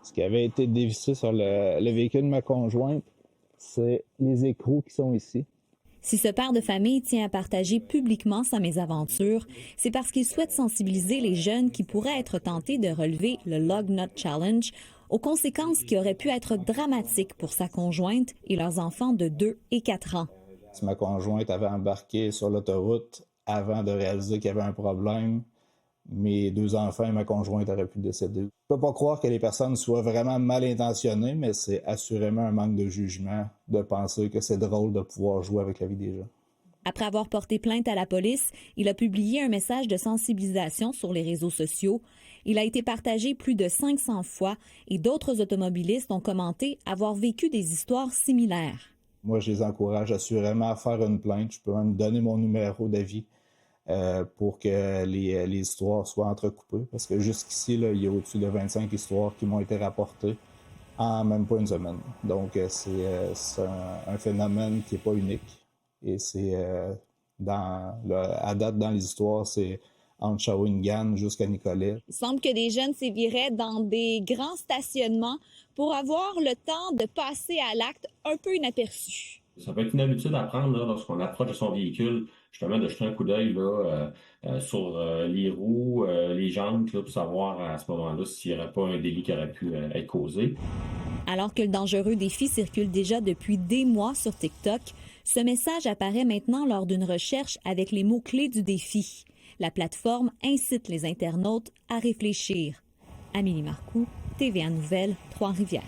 Ce qui avait été dévissé sur le véhicule de ma conjointe, c'est les écrous qui sont ici. Si ce père de famille tient à partager publiquement sa mésaventure, c'est parce qu'il souhaite sensibiliser les jeunes qui pourraient être tentés de relever le Lug Nut Challenge aux conséquences qui auraient pu être dramatiques pour sa conjointe et leurs enfants de 2 et 4 ans. Si ma conjointe avait embarqué sur l'autoroute avant de réaliser qu'il y avait un problème, mes 2 enfants et ma conjointe auraient pu décéder. Je ne peux pas croire que les personnes soient vraiment mal intentionnées, mais c'est assurément un manque de jugement de penser que c'est drôle de pouvoir jouer avec la vie des gens. Après avoir porté plainte à la police, il a publié un message de sensibilisation sur les réseaux sociaux. Il a été partagé plus de 500 fois et d'autres automobilistes ont commenté avoir vécu des histoires similaires. Moi, je les encourage assurément à faire une plainte. Je peux même donner mon numéro d'avis pour que les histoires soient entrecoupées. Parce que jusqu'ici, là, il y a au-dessus de 25 histoires qui m'ont été rapportées en même pas une semaine. Donc, c'est un phénomène qui n'est pas unique. Et c'est, à date, dans les histoires, c'est entre Shawinigan jusqu'à Nicolet. Il semble que des jeunes séviraient dans des grands stationnements pour avoir le temps de passer à l'acte un peu inaperçu. Ça peut être une habitude à prendre là, lorsqu'on approche de son véhicule, justement de jeter un coup d'œil sur les roues, les jantes, là, pour savoir à ce moment-là s'il n'y aurait pas un délit qui aurait pu être causé. Alors que le dangereux défi circule déjà depuis des mois sur TikTok, ce message apparaît maintenant lors d'une recherche avec les mots-clés du défi. La plateforme incite les internautes à réfléchir. Amélie Marcoux, TVA Nouvelles, Trois-Rivières.